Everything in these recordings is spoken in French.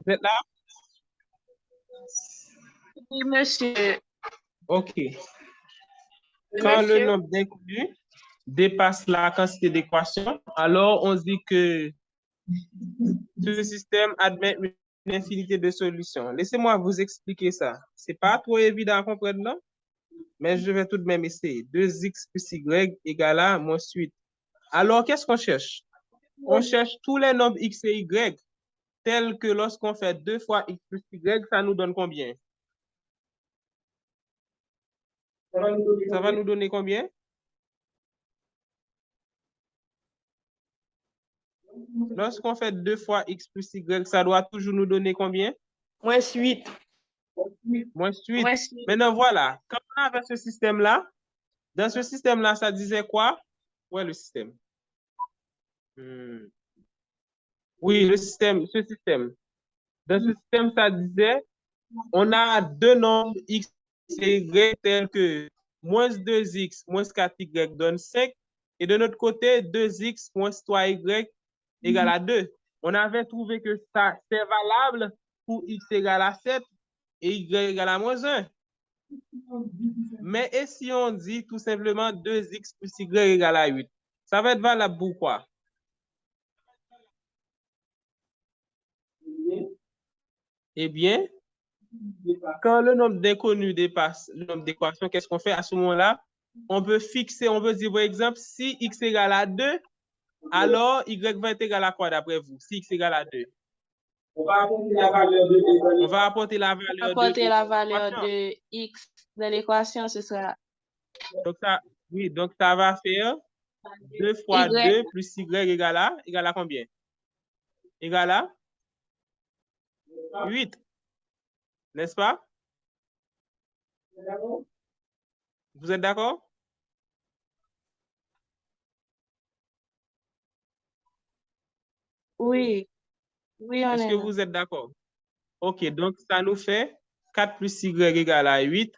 Vous êtes là? Oui, monsieur. OK. Oui, Quand le monsieur. nombre d'inconnus dépasse la quantité d'équations, alors on dit que ce système admet une infinité de solutions. Laissez-moi vous expliquer ça. C'est pas trop évident à comprendre, non? Mais je vais tout de même essayer. 2x plus y égale à moins 8. Alors, qu'est-ce qu'on cherche? On cherche tous les nombres x et y, tels que lorsqu'on fait 2 fois x plus y, ça nous donne combien? Ça va nous donner combien? Lorsqu'on fait 2 fois x plus y, ça doit toujours nous donner combien? Moins 8. Moins 8. Moins 8. Maintenant, voilà. Quand on avait ce système-là, dans ce système-là, ça disait quoi? Où est le système? Oui, ce système. Dans ce système, ça disait, on a deux nombres x et y tels que moins 2x moins 4y donne 5. Et de notre côté, 2x moins 3y égale à 2. On avait trouvé que ça, c'est valable pour x égale à 7 et y égale à moins 1. Mais et si on dit tout simplement 2x plus y égale à 8, ça va être valable pour quoi? Eh bien, quand le nombre d'inconnus dépasse le nombre d'équations, qu'est-ce qu'on fait à ce moment-là? On peut fixer, on peut dire par exemple, si x égale à 2, alors y va être égal à quoi d'après vous? Si x égale à 2. On va apporter la valeur de Apporter la valeur l'équation. de x de l'équation, ce sera Donc ça, oui, donc ça va faire 2 fois y. 2 plus y égale à combien? Égale à 8, n'est-ce pas? Vous êtes d'accord? Oui. Oui, on Est-ce est que là. vous êtes d'accord? OK, donc ça nous fait 4 plus y égale à 8.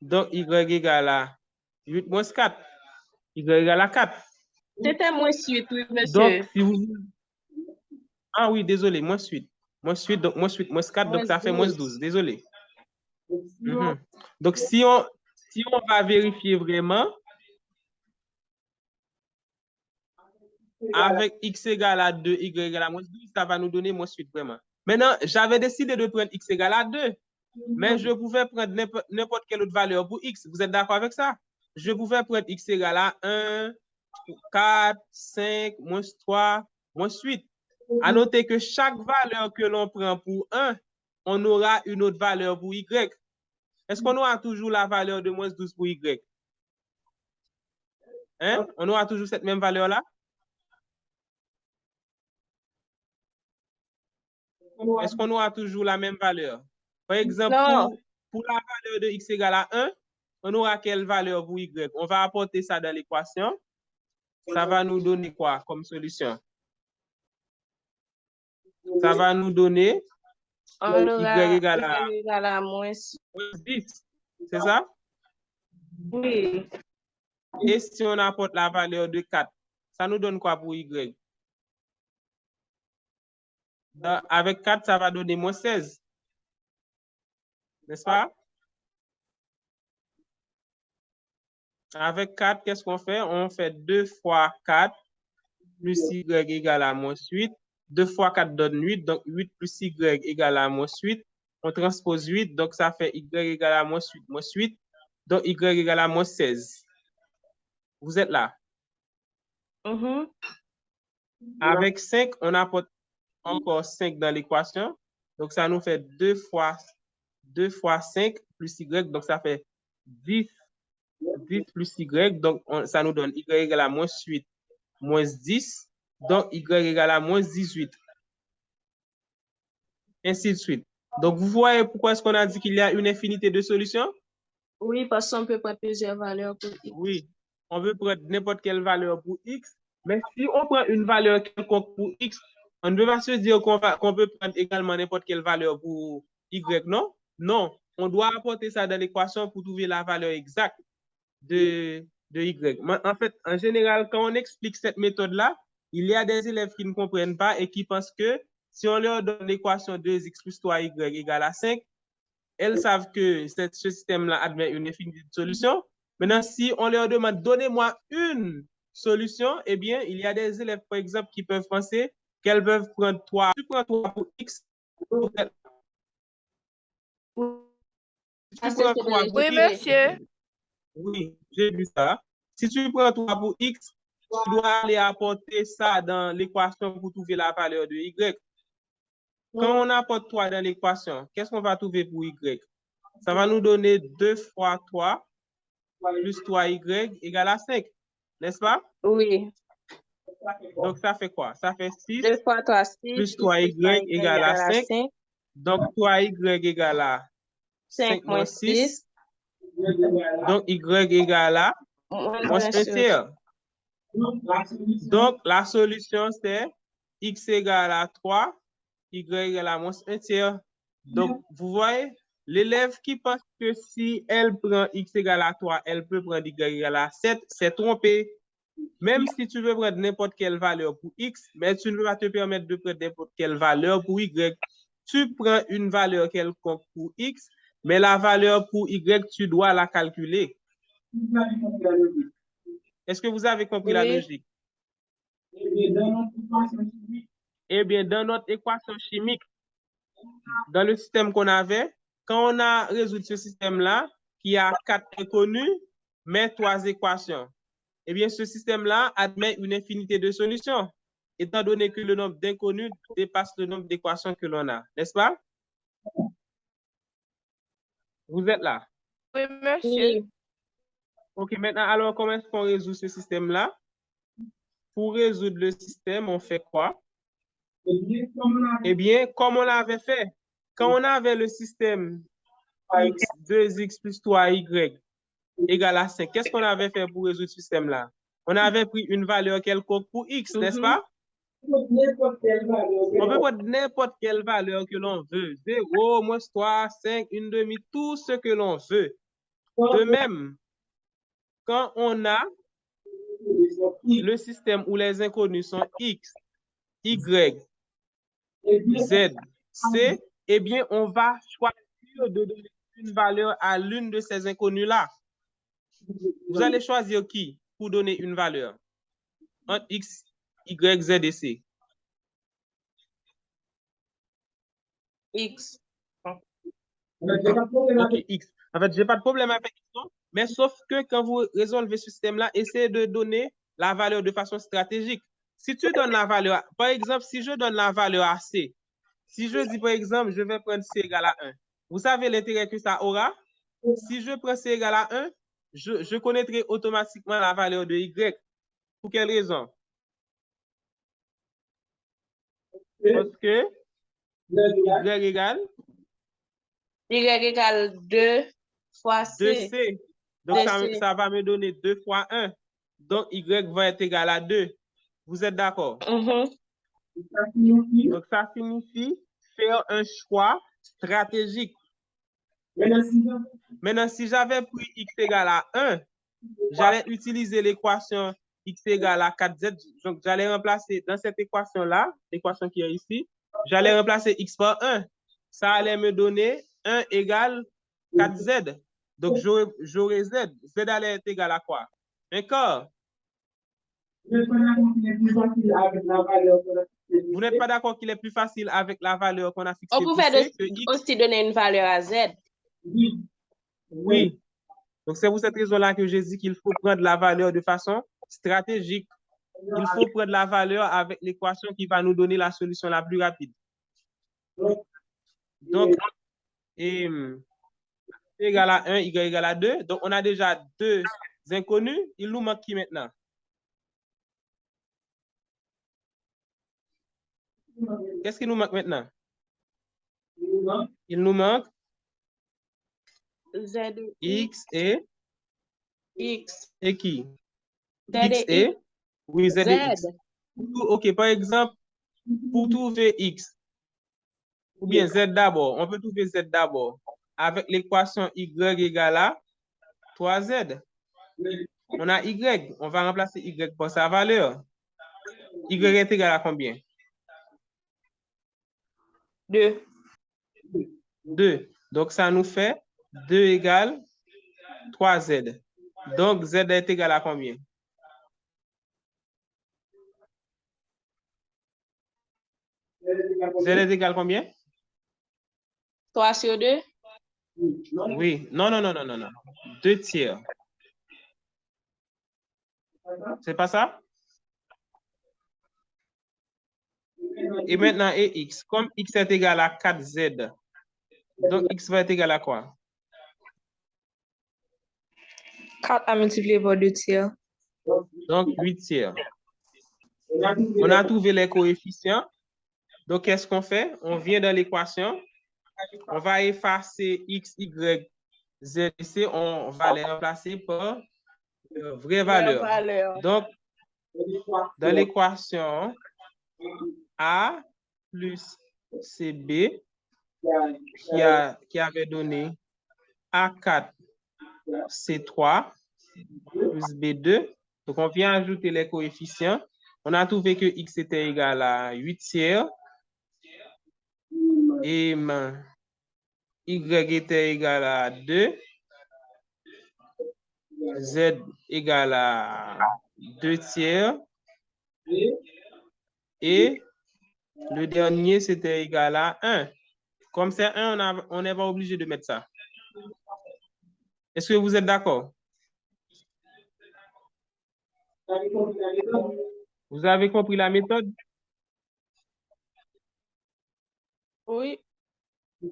Donc y égale à 8 moins 4. Y égale à 4. C'était moins 8, oui, Donc, monsieur. si vous... Ah oui, désolé, moins 8. Moins 8, donc moins 8, moins 4, donc Moins ça fait moins 12. 12. Désolé. Donc, si on va vérifier vraiment, avec x égale à 2, y égale à moins 12, ça va nous donner moins 8 vraiment. Maintenant, j'avais décidé de prendre x égale à 2, mais je pouvais prendre n'importe quelle autre valeur pour x. Vous êtes d'accord avec ça? Je pouvais prendre x égale à 1, 4, 5, moins 3, moins 8. À noter que chaque valeur que l'on prend pour 1, on aura une autre valeur pour y. Est-ce qu'on aura toujours la valeur de moins 12 pour y? Hein? On aura toujours cette même valeur-là? Est-ce qu'on aura toujours la même valeur? Par exemple, Non. pour la valeur de x égale à 1, on aura quelle valeur pour y? On va apporter ça dans l'équation. Ça va nous donner quoi comme solution? Ça va nous donner On y aura égale à y égale à moins 10. C'est ça? Oui. Et si on apporte la valeur de 4, ça nous donne quoi pour y? Avec 4, ça va donner moins 16. N'est-ce pas? Avec 4, qu'est-ce qu'on fait? On fait 2 fois 4 plus y égale à moins 8. 2 fois 4 donne 8, donc 8 plus y égale à moins 8. On transpose 8, donc ça fait y égale à moins 8, donc y égale à moins 16. Vous êtes là? Avec 5, on apporte encore 5 dans l'équation. Donc, ça nous fait 2 fois 5 plus y, donc ça fait 10 plus y, donc ça nous donne y égale à moins 8, moins 10, donc y égale à moins 18. Ainsi de suite. Donc, vous voyez pourquoi est-ce qu'on a dit qu'il y a une infinité de solutions? Oui, parce qu'on peut prendre plusieurs valeurs pour x. Oui, on veut prendre n'importe quelle valeur pour x, mais si on prend une valeur quelconque pour x, on ne peut pas se dire qu'on peut prendre également n'importe quelle valeur pour y, non? Non, on doit apporter ça dans l'équation pour trouver la valeur exacte de y. En fait, en général, quand on explique cette méthode-là, il y a des élèves qui ne comprennent pas et qui pensent que si on leur donne l'équation 2x plus 3y égale à 5, elles savent que ce système-là admet une infinité de solutions. Maintenant, si on leur demande, donnez-moi une solution, eh bien, il y a des élèves, par exemple, qui peuvent penser qu'elles peuvent prendre 3. Tu prends 3 pour x. Si tu prends 3 pour Oui, x, monsieur. oui, j'ai vu ça. Si tu prends 3 pour x, tu dois aller apporter ça dans l'équation pour trouver la valeur de y. Quand on apporte 3 dans l'équation, qu'est-ce qu'on va trouver pour y? Ça va nous donner 2 fois 3 plus 3y égale à 5, n'est-ce pas? Oui. Donc, ça fait quoi? Ça fait 6 2 fois 3, 6. plus 3y égale à 5. Donc, 3y égale à 5 moins 6. Donc, y égale à moins 1 tiers. Donc, la solution, c'est x égale à 3, y égale à moins 1 tiers. Donc, vous voyez, l'élève qui pense que si elle prend x égale à 3, elle peut prendre y égale à 7, c'est trompé. Même si tu veux prendre n'importe quelle valeur pour x, mais tu ne peux pas te permettre de prendre n'importe quelle valeur pour y. Tu prends une valeur quelconque pour x, mais la valeur pour y, tu dois la calculer. Est-ce que vous avez compris la logique? Eh bien, dans notre équation chimique, dans le système qu'on avait, quand on a résolu ce système-là, qui a 4 inconnus, mais 3 équations, eh bien, ce système-là admet une infinité de solutions, étant donné que le nombre d'inconnus dépasse le nombre d'équations que l'on a, n'est-ce pas? Vous êtes là? Oui, monsieur. Oui. OK, maintenant, alors, comment est-ce qu'on résout ce système-là? Pour résoudre le système, on fait quoi? Eh bien, comme on l'avait fait, quand on avait le système x, 2x plus 3y égale à 5, qu'est-ce qu'on avait fait pour résoudre ce système-là? On avait pris une valeur quelconque pour x, n'est-ce pas? On peut prendre n'importe quelle valeur que l'on veut. 0, moins 3, 5, une demi, tout ce que l'on veut. De même, quand on a le système où les inconnus sont x, y, z, c, eh bien, on va choisir de donner une valeur à l'une de ces inconnus-là. Vous allez choisir qui pour donner une valeur entre x, y, z et c? X. OK, x. En fait, je n'ai pas de problème avec ça, mais sauf que quand vous résolvez ce système-là, essayez de donner la valeur de façon stratégique. Si tu donnes la valeur, par exemple, si je donne la valeur à c, si je dis par exemple, je vais prendre c égale à 1, vous savez l'intérêt que ça aura? Si je prends c égale à 1, je connaîtrai automatiquement la valeur de y. Pour quelle raison? Parce que y égale Y égale 2 fois C. 2c. Donc, ça va me donner 2 fois 1. Donc, y va être égal à 2. Vous êtes d'accord? Donc, ça signifie faire un choix stratégique. Maintenant, si j'avais pris x égale à 1, j'allais utiliser l'équation x égale à 4z. Donc, j'allais remplacer dans cette équation-là, l'équation qui est ici, j'allais remplacer x par 1. Ça allait me donner 1 égale 4z. Donc, j'aurai Z. Z allait être égal à quoi? D'accord? Vous n'êtes pas d'accord qu'il est plus facile avec la valeur qu'on a fixée On pour pouvait C que X? aussi donner une valeur à Z. Oui. Donc, c'est pour cette raison-là que j'ai dit qu'il faut prendre la valeur de façon stratégique. Il faut prendre la valeur avec l'équation qui va nous donner la solution la plus rapide. Donc, y égale à 1, y égale à 2. Donc, on a déjà deux inconnus. Il nous manque qui maintenant? Qu'est-ce qui nous manque maintenant? Il nous manque Z X et X. et qui? Z X et et? Oui, Z et X. Z. OK, par exemple, pour trouver X, ou bien Z d'abord, on peut trouver Z d'abord avec l'équation Y égale à 3Z. On a Y, on va remplacer Y par sa valeur. Y est égal à combien? 2. 2. Donc, ça nous fait 2 égale 3Z. Donc, Z est égal à combien? Z est égal à combien? 3 sur 2. Oui. Non, non, non, non, non, non. 2 tiers. C'est pas ça? Et maintenant, et X. Comme X est égal à 4Z, donc X va être égal à quoi? 4 à multiplier par 2 tiers. Donc, 8 tiers. On a trouvé les coefficients. Donc, qu'est-ce qu'on fait? On vient dans l'équation. On va effacer X, Y, Z et C. On va les remplacer par vraie valeur. Donc, dans l'équation A plus CB qui avait donné A4 C3 plus B2. Donc, on vient ajouter les coefficients. On a trouvé que X était égal à 8 tiers et Y était égal à 2. Z égale à 2 tiers. Et le dernier, c'était égal à 1. Comme c'est 1, on n'est pas obligé de mettre ça. Est-ce que vous êtes d'accord? Vous avez compris la méthode? Oui. Je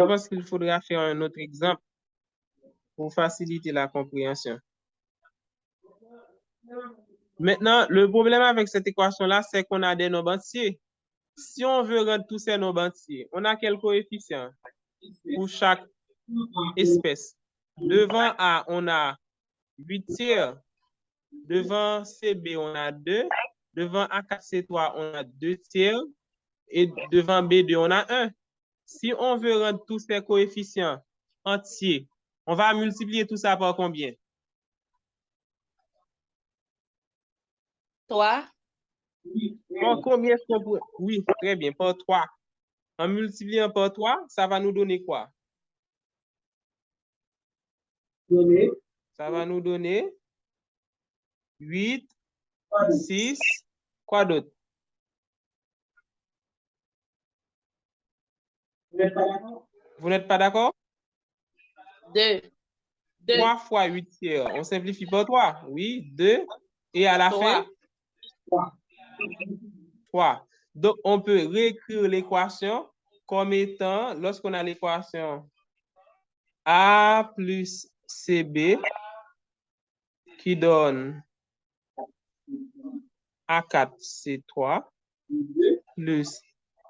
pense qu'il faudra faire un autre exemple pour faciliter la compréhension. Maintenant, le problème avec cette équation-là, c'est qu'on a des nombres entiers. Si on veut rendre tous ces nombres entiers, on a quel coefficient pour chaque espèce? Devant A, on a 8 tiers. Devant CB, on a 2. Devant A4C3, on a 2 tiers. Et devant B2, on a 1. Si on veut rendre tous ces coefficients entiers, on va multiplier tout ça par combien? 3. Par combien est-ce qu'on peut... Oui, très bien, par 3. En multipliant par 3, ça va nous donner quoi? Ça va nous donner 8, 6, quoi d'autre? Vous n'êtes pas d'accord? 2. 3 fois 8 tiers. On simplifie par 3. Oui, 2. Et à la fin? 3. Donc, on peut réécrire l'équation comme étant, lorsqu'on a l'équation A plus CB qui donne A4C3 plus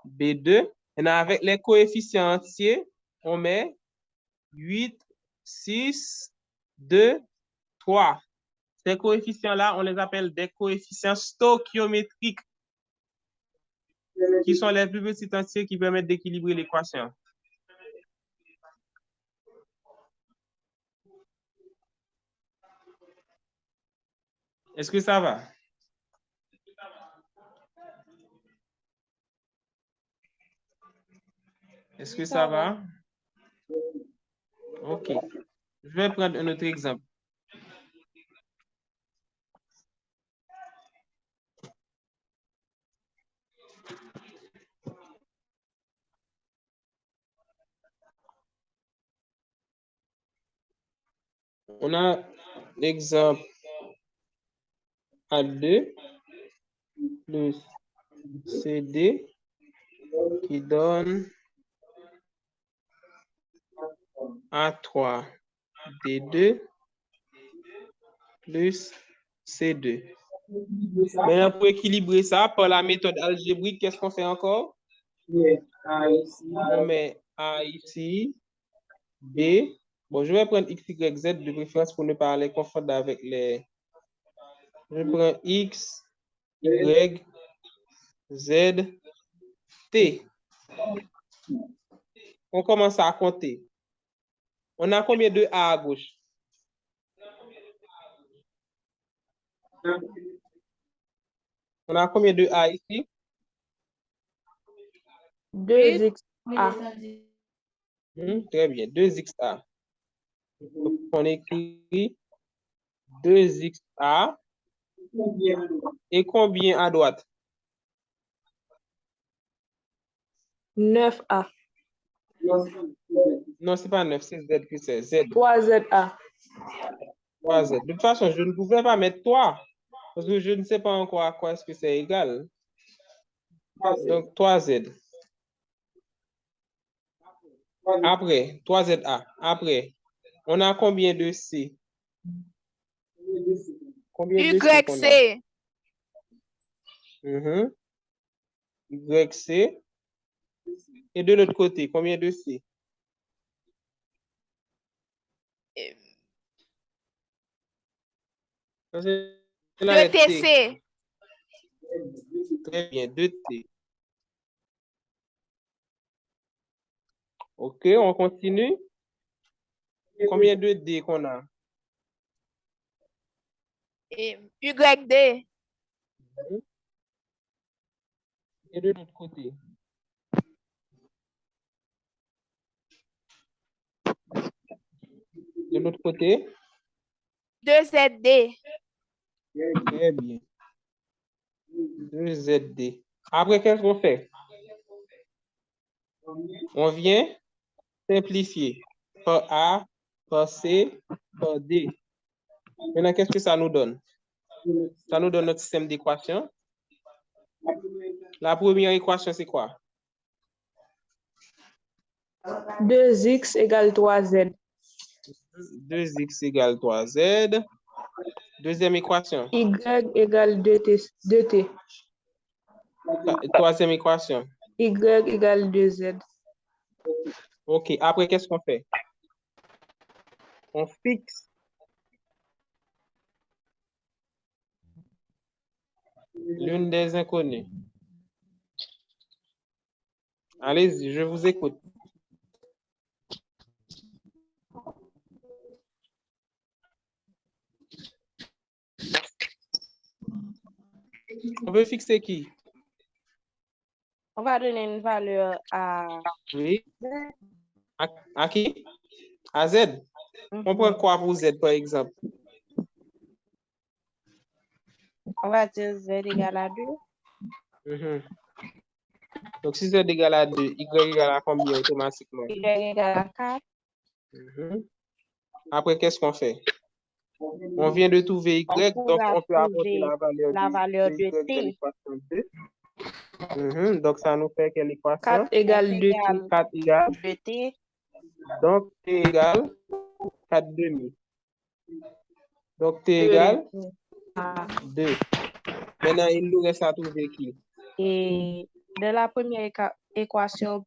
B2. Et avec les coefficients entiers, on met 8, 6, 2, 3. Ces coefficients-là, on les appelle des coefficients stoichiométriques, qui sont les plus petits entiers qui permettent d'équilibrer l'équation. Est-ce que ça va? Est-ce que ça va? OK. Je vais prendre un autre exemple. On a l'exemple A2 plus CD qui donne A3 D2 plus C2. Maintenant, pour équilibrer ça par la méthode algébrique, qu'est-ce qu'on fait encore? On met A ici, B. Bon, je vais prendre X, Y, Z de préférence pour ne pas aller confondre avec les... Je prends X, Y, Z, T. On commence à compter. On a combien de A à gauche? On a combien de A ici? 2x A. Très bien, 2XA. Donc, on écrit 2XA. Et combien à droite? 9A. Non, c'est pas 9, c'est Z que c'est. Z. 3ZA. 3Z. De toute façon, je ne pouvais pas mettre 3 parce que je ne sais pas encore à quoi est-ce que c'est égal. Donc, 3Z. Après, 3ZA. Après, on a combien de C? Combien de C qu'on a? YC. YC. Et de l'autre côté, combien de C? Ça, c'est la lettre T. 2TC. Très bien, 2T. OK, on continue. Combien de D qu'on a? YD. Et de l'autre côté? De l'autre côté? 2ZD. Très bien. 2ZD. Après, qu'est-ce qu'on fait? On vient simplifier par A, par C, par D. Maintenant, qu'est-ce que ça nous donne? Ça nous donne notre système d'équation. La première équation, c'est quoi? 2x égale 3z. 2x égale 3z. Deuxième équation. Y égale 2t. Troisième équation. Y égale 2z. OK. Après, qu'est-ce qu'on fait? On fixe l'une des inconnues. Allez-y, je vous écoute. On veut fixer qui? On va donner une valeur à Oui. À qui? À Z. On prend quoi pour Z, par exemple? On va dire z égale à 2. Donc, si Z égale à 2, Y égale à combien automatiquement? Y égale à 4. Après, qu'est-ce qu'on fait? On vient de trouver Y, donc on peut apporter la valeur de Y de l'équation 2. Donc, ça nous fait quelle équation? 4 égale 2t. 4 égale 2t. Donc, T égale 4 demi. Donc, T égale 2. Maintenant, il nous reste à trouver qui? Et de la première équation,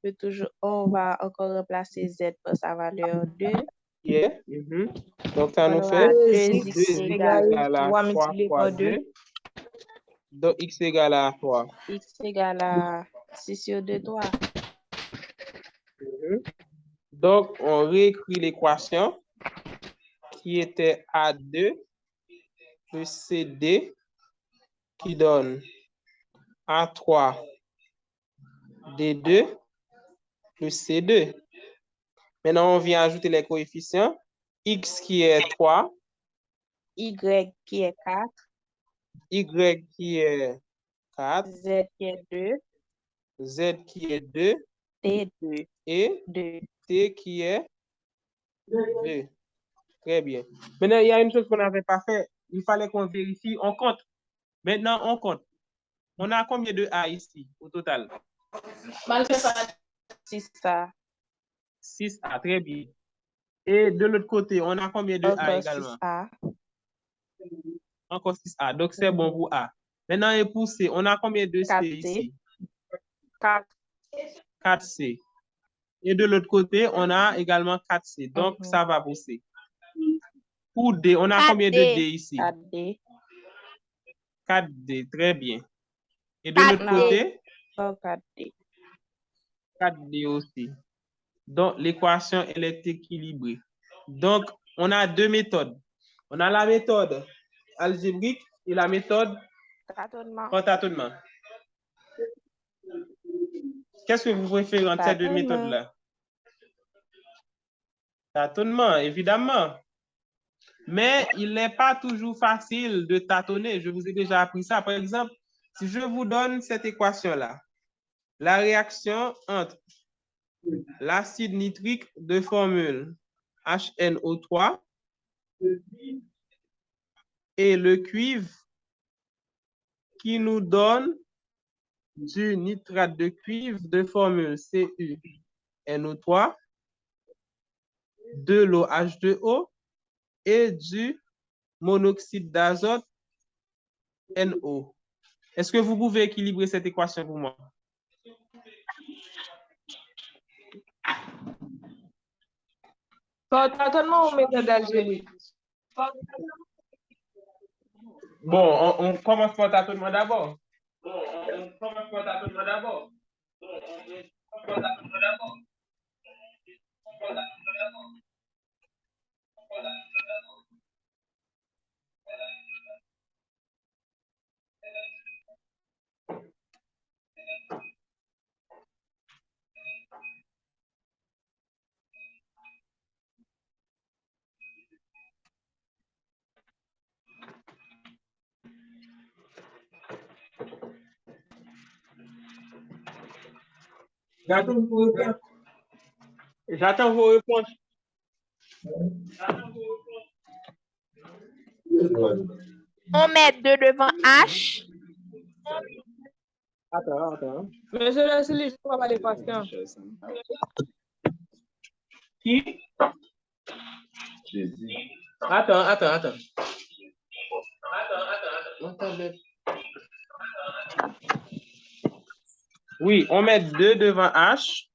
on va encore remplacer z par sa valeur 2. Yeah. Donc, ça nous fait 2x égale à 3 multiplié par 2. Donc, X égale à 3. X égale à 6 sur 2, 3. Donc, on réécrit l'équation qui était A2 plus CD qui donne A3 D2 plus C2. Maintenant, on vient ajouter les coefficients. X qui est 3, Y qui est 4, Y qui est 4, Z qui est 2, Z qui est 2 T 2, et 2. T qui est 2. Très bien. Maintenant, il y a une chose qu'on n'avait pas fait. Il fallait qu'on vérifie. On compte. Maintenant, on compte. On a combien de A ici au total? 6 ça. 6 A, très bien. Et de l'autre côté, on a combien de A Encore également? 6A. Encore 6 A. Donc, c'est bon pour A. Maintenant, et pour C, on a combien de C 4C. ici? 4. 4C. Et de l'autre côté, on a également 4C. Donc, ça va pour C. Pour D, on a combien de D 4D. ici? 4D. 4D, très bien. Et de l'autre 4D. côté, 4D. 4D aussi. Donc, l'équation, elle est équilibrée. Donc, on a deux méthodes. On a la méthode algébrique et la méthode Tâtonnement. par tâtonnement. Qu'est-ce que vous préférez entre ces deux Tâtonnement. méthodes-là? Tâtonnement, évidemment. Mais il n'est pas toujours facile de tâtonner. Je vous ai déjà appris ça. Par exemple, si je vous donne cette équation-là, la réaction entre l'acide nitrique de formule HNO3 et le cuivre qui nous donne du nitrate de cuivre de formule CuNO3, de l'eau H2O et du monoxyde d'azote NO. Est-ce que vous pouvez équilibrer cette équation pour moi? Par tâtonnement ou méthode algébrique? Bon, on commence par tâtonnement d'abord. J'attends vos réponses. On met 2 devant H. Attends. Mais je laisse les gens pas l'équation. Qui? Attends. Oui, on met 2 devant H.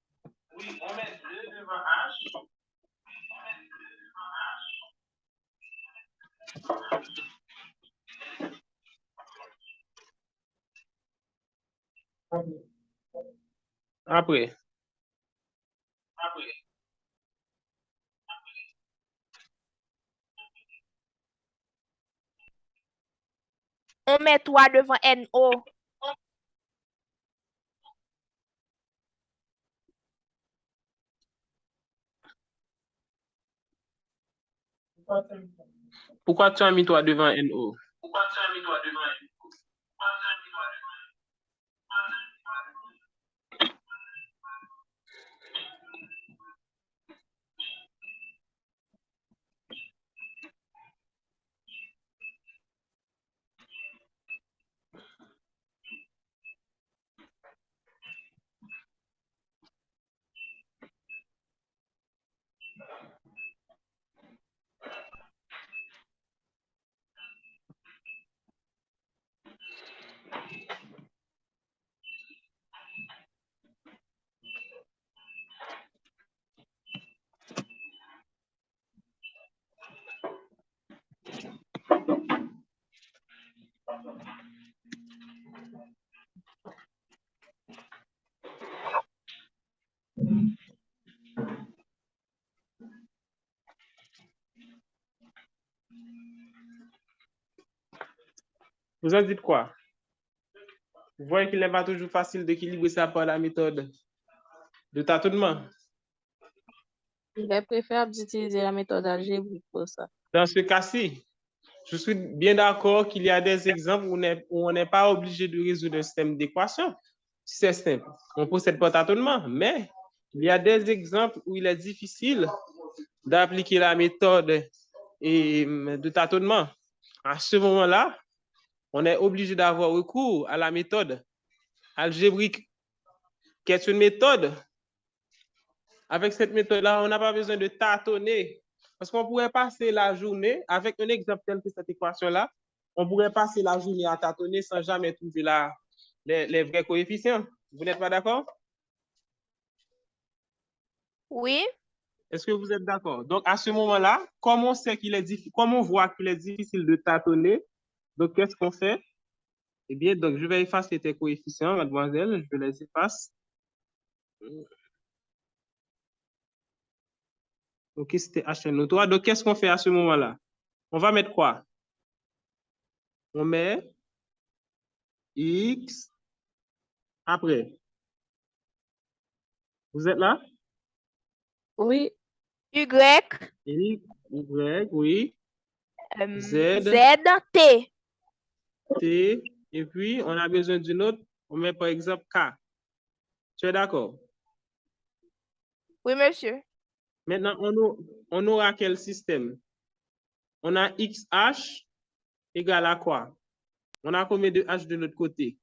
Après. On met 3 devant NO. Pourquoi tu as mis toi devant NO? Vous en dites quoi? Vous voyez qu'il n'est pas toujours facile d'équilibrer ça par la méthode de tâtonnement. Il est préférable d'utiliser la méthode algébrique pour ça. Dans ce cas-ci, je suis bien d'accord qu'il y a des exemples où on n'est pas obligé de résoudre un système d'équation. C'est simple. On procède par tâtonnement, mais il y a des exemples où il est difficile d'appliquer la méthode de tâtonnement. À ce moment-là, on est obligé d'avoir recours à la méthode algébrique, qui est une méthode. Avec cette méthode-là, on n'a pas besoin de tâtonner. Parce qu'on pourrait passer la journée, avec un exemple tel que cette équation-là, on pourrait passer la journée à tâtonner sans jamais trouver les vrais coefficients. Vous n'êtes pas d'accord? Oui. Est-ce que vous êtes d'accord? Donc, à ce moment-là, comme on sait qu'il est difficile, comme on voit qu'il est difficile de tâtonner, donc qu'est-ce qu'on fait? Eh bien, donc, je vais effacer tes coefficients, mademoiselle, je les efface. Donc, c'était HNO3. Donc, qu'est-ce qu'on fait à ce moment-là? On va mettre quoi? On met X après. Vous êtes là? Oui. Y. X, Y, oui. Z. Z. T. T. Et puis, on a besoin d'une autre. On met par exemple K. Tu es d'accord? Oui, monsieur. Maintenant, on aura quel système? On a XH égale à quoi? On a combien de H de l'autre côté?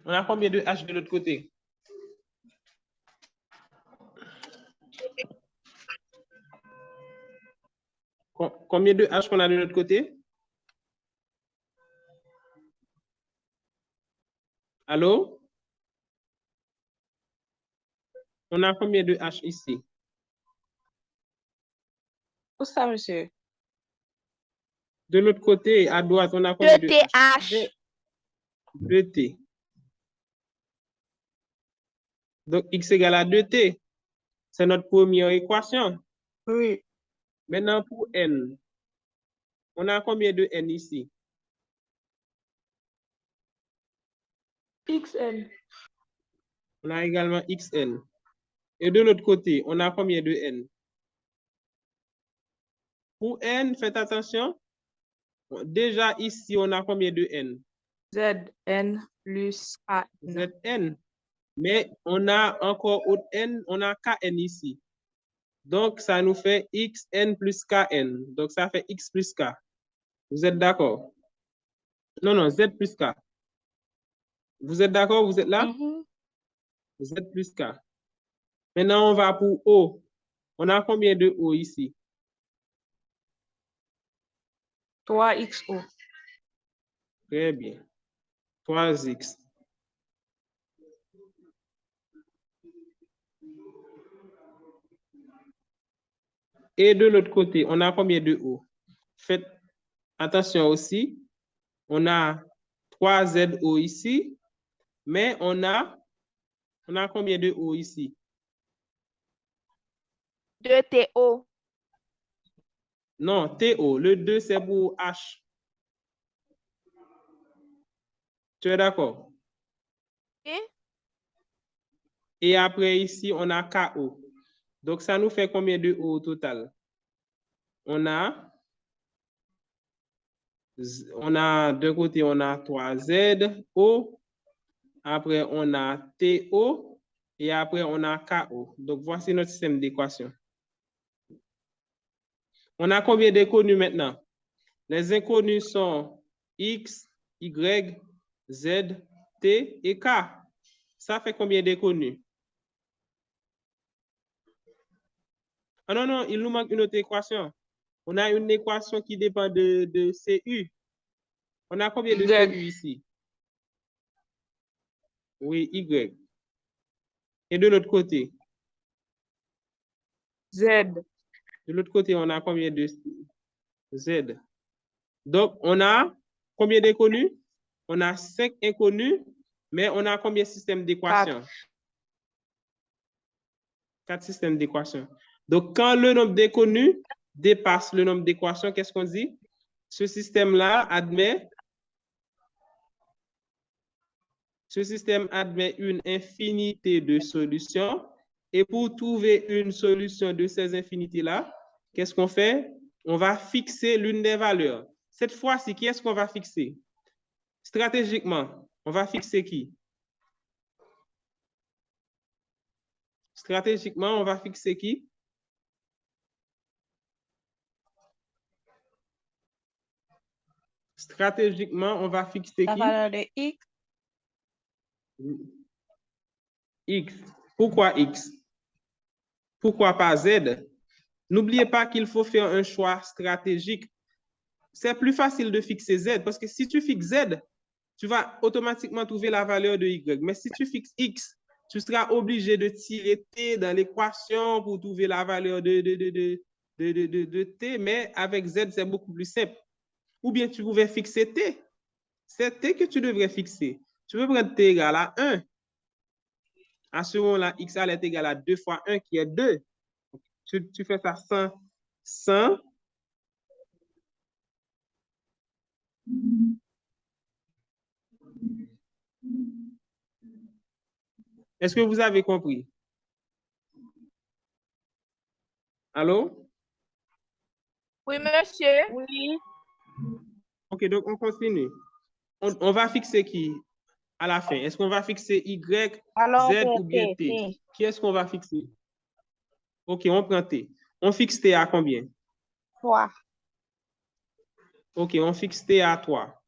On a combien de H de l'autre côté? Combien de H qu'on a de l'autre côté? Allô? On a combien de H ici? Où ça, monsieur? De l'autre côté, à droite, on a combien de H? 2TH. 2T. Donc, X égale à 2T. C'est notre première équation. Oui. Maintenant, pour N, on a combien de N ici? XN. On a également XN. Et de l'autre côté, on a combien de N? Pour N, faites attention. Déjà ici, on a combien de N? ZN plus AN. Zn. Mais on a encore autre N, on a Kn ici. Donc, ça nous fait Xn plus Kn. Donc, ça fait X plus K. Vous êtes d'accord? Non, non, Z plus K. Vous êtes d'accord? Vous êtes là? Z plus K. Maintenant, on va pour O. On a combien de O ici? 3XO. Très bien. 3X. Et de l'autre côté, on a combien de O? Faites attention aussi. On a 3ZO ici, mais on a combien de O ici? 2TO. Non, TO. Le 2, c'est pour H. Tu es d'accord? Oui. Et après, ici, on a KO. Donc, ça nous fait combien de O au total? On a d'un côté, on a 3ZO. Après, on a TO. Et après, on a KO. Donc, voici notre système d'équation. On a combien d'inconnus maintenant? Les inconnus sont X, Y, Z, T et K. Ça fait combien d'inconnus? Ah non, non, il nous manque une autre équation. On a une équation qui dépend de CU. On a combien de CU ici? Oui, Y. Et de l'autre côté? Z. De l'autre côté, on a combien de Z? Donc, on a combien d'inconnus? On a 5 inconnus, mais on a combien de systèmes d'équations? 4 systèmes d'équations. Donc, quand le nombre d'inconnus dépasse le nombre d'équations, qu'est-ce qu'on dit? ce système-là admet une infinité de solutions. Et pour trouver une solution de ces infinités-là, qu'est-ce qu'on fait? On va fixer l'une des valeurs. Cette fois-ci, qui est-ce qu'on va fixer? Stratégiquement, on va fixer qui? Stratégiquement, on va fixer qui? Stratégiquement, on va fixer La qui? valeur de X. X. Pourquoi X? Pourquoi pas Z? N'oubliez pas qu'il faut faire un choix stratégique. C'est plus facile de fixer Z parce que si tu fixes Z, tu vas automatiquement trouver la valeur de Y. Mais si tu fixes X, tu seras obligé de tirer T dans l'équation pour trouver la valeur de T. Mais avec Z, c'est beaucoup plus simple. Ou bien tu pouvais fixer T. C'est T que tu devrais fixer. Tu veux prendre T égale à 1. À ce moment-là, X est égal à 2 fois 1 qui est 2. Tu fais ça sans. Est-ce que vous avez compris? Allô? Oui, monsieur. Oui. OK, donc on continue. On va fixer qui à la fin? Est-ce qu'on va fixer Y, Alors, Z on ou bien prend T? T. Qui est-ce qu'on va fixer? OK, on prend T. On fixe T à combien? 3. OK, on fixe T à 3.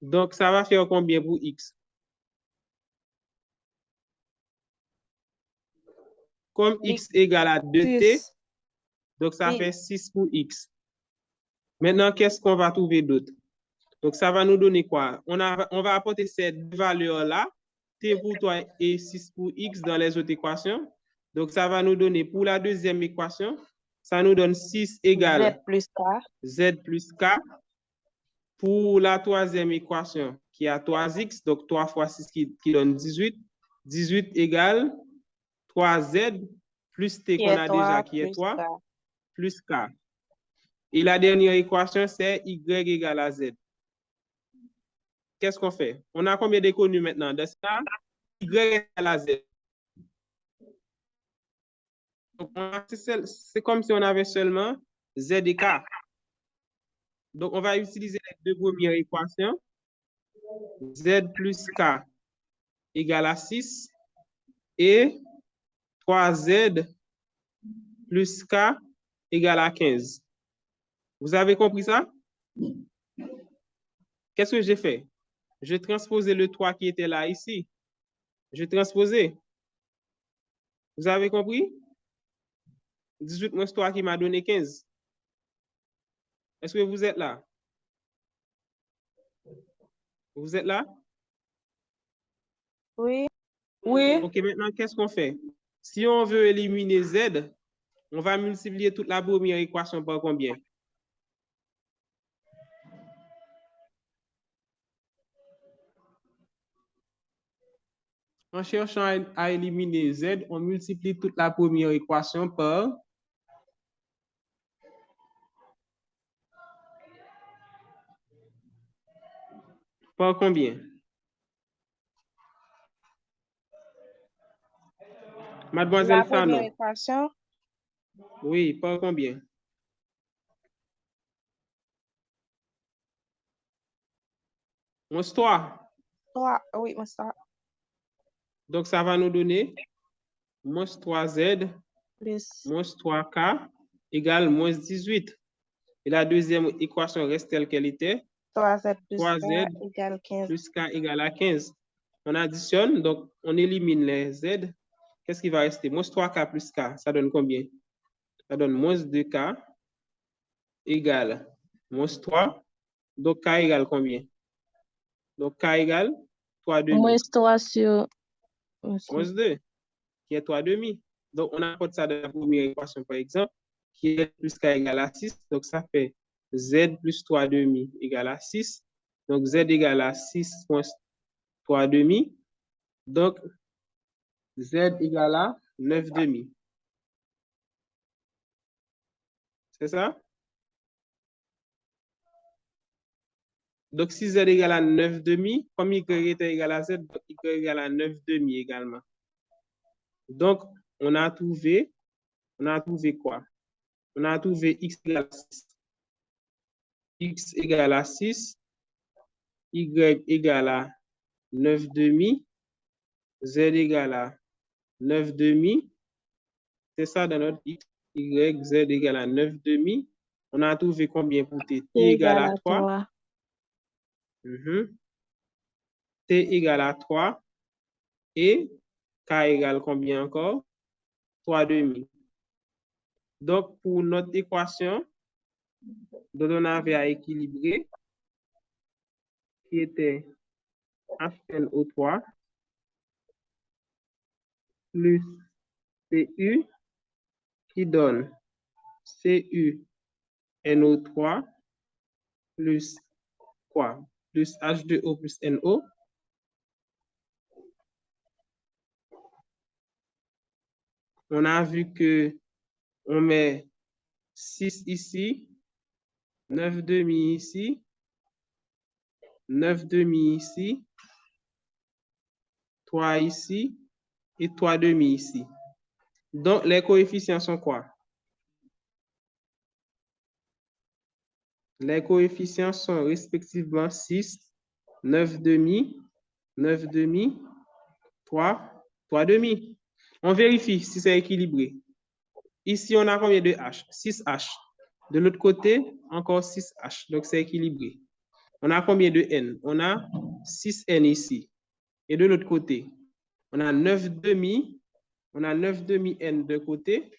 Donc, ça va faire combien pour X? Comme X égale à 2T, 6. donc ça Oui. fait 6 pour X. Maintenant, qu'est-ce qu'on va trouver d'autre? Donc, ça va nous donner quoi? On va apporter ces deux valeurs-là, T pour 3 et 6 pour X dans les autres équations. Donc, ça va nous donner pour la deuxième équation, ça nous donne 6 égale Z plus K. Z plus K. Pour la troisième équation, qui a 3x, donc 3 fois 6 qui donne 18. 18 égale 3z plus t qu'on a déjà, qui est 3, plus k. Et la dernière équation, c'est y égale à z. Qu'est-ce qu'on fait? On a combien de connus maintenant de ça? Y égale à z. C'est comme si on avait seulement z et k. Donc, on va utiliser les deux premières équations. Z plus k égale à 6 et 3z plus k égale à 15. Vous avez compris ça? Qu'est-ce que j'ai fait? J'ai transposé le 3 qui était là ici. J'ai transposé. Vous avez compris? 18 moins 3 qui m'a donné 15. Est-ce que vous êtes là? Vous êtes là? Oui. Oui. OK, maintenant, qu'est-ce qu'on fait? Si on veut éliminer z, on va multiplier toute la première équation par combien? En cherchant à éliminer z, on multiplie toute la première équation par combien? Mademoiselle La première Fanon. équation. Oui, par combien? Moins 3. 3. Oui, on ça. Donc, ça va nous donner moins 3z Plus moins 3k égale moins 18. Et la deuxième équation reste telle qu'elle était. 3Z plus 3z K égale 15. plus k égale à 15. On additionne, donc on élimine les z. Qu'est-ce qui va rester? Moins 3k plus k, ça donne combien? Ça donne moins 2k égale moins 3. Donc k égale combien? Donc k égale 3 demi. Moins 3 sur... Moins 2, qui est 3 demi. Donc on apporte ça dans la première équation, par exemple, qui est plus k égale à 6. Donc ça fait z plus 3 demi égale à 6. Donc z égale à 6 moins 3 demi. Donc z égale à 9 demi. C'est ça? Donc, si Z égale à 9 demi, comme Y était égal à Z, donc Y égale à 9 demi également. Donc, on a trouvé quoi? On a trouvé X égale à 6. X égale à 6, Y égale à 9 demi, Z égale à 9 demi. C'est ça dans notre X, Y, Z égale à 9 demi. On a trouvé combien pour T? T égale à 3. T égale à 3. Et K égale combien encore? 3 demi. Donc, pour notre équation, dont on avait à équilibrer, qui était HNO3 plus Cu, qui donne CuNO3 plus quoi? Plus H2O plus NO. On a vu que on met 6 ici, 9 demi ici, 9 demi ici, 3 ici et 3 demi ici. Donc, les coefficients sont quoi? Les coefficients sont respectivement 6, 9 demi, 9 demi, 3, 3 demi. On vérifie si c'est équilibré. Ici, on a combien de H? 6H. De l'autre côté, encore 6H. Donc, c'est équilibré. On a combien de N? On a 6N ici. Et de l'autre côté, on a 9 demi. On a 9 demi N de côté.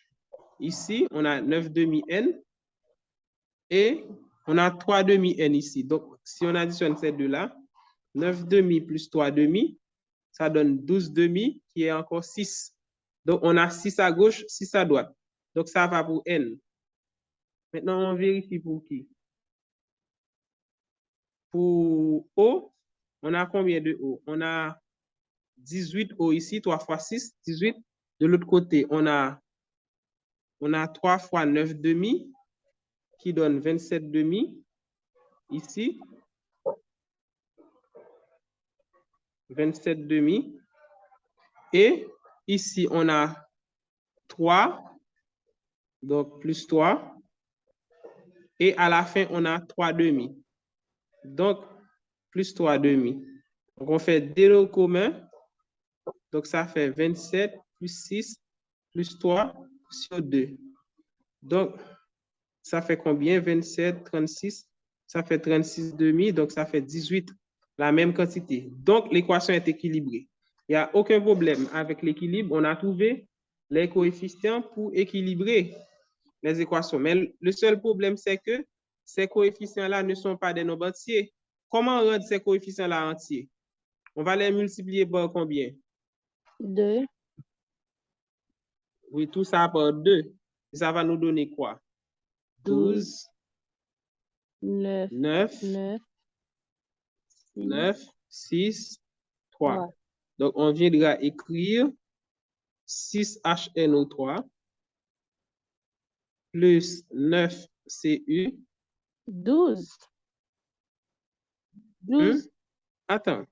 Ici, on a 9 demi N. Et on a 3 demi N ici. Donc, si on additionne ces deux-là, 9 demi plus 3 demi, ça donne 12 demi, qui est encore 6. Donc, on a 6 à gauche, 6 à droite. Donc, ça va pour N. Maintenant, on vérifie pour qui? Pour O, on a combien de O? On a 18 O ici, 3 fois 6, 18. De l'autre côté, on a 3 fois 9 demi, qui donne 27 demi. Ici, 27 demi. Et ici, on a 3, donc plus 3. Et à la fin, on a 3 demi. Donc, plus 3 demi. Donc, on fait des lots communs. Donc, ça fait 27 plus 6 plus 3 sur 2. Donc, ça fait combien? 27, 36. Ça fait 36 demi. Donc, ça fait 18. La même quantité. Donc, l'équation est équilibrée. Il n'y a aucun problème avec l'équilibre. On a trouvé les coefficients pour équilibrer les équations. Mais le seul problème, c'est que ces coefficients-là ne sont pas des nombres entiers. Comment rendre ces coefficients-là entiers? On va les multiplier par combien? 2. Oui, tout ça par 2. Ça va nous donner quoi? 12, 9, 9, 9, 6, 3. Donc, on viendra écrire 6HNO3 plus 9Cu. 12. 12. Attends.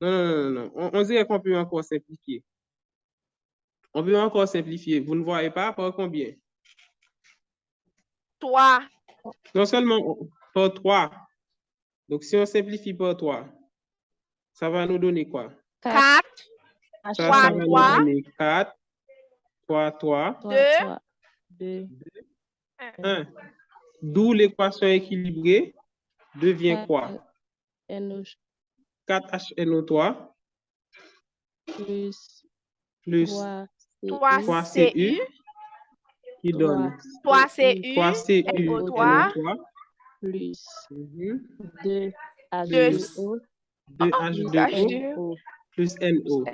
Non. On dirait qu'on peut encore simplifier. On peut encore simplifier. Vous ne voyez pas par combien? 3. Non seulement par 3. Donc, si on simplifie par 3, ça va nous donner quoi? 4. Ça va nous donner 4, 3, 2, 1. D'où l'équation équilibrée devient quoi? 4HNO3 plus 3Cu qui donne 3CuNO3 plus 2H2O plus NO.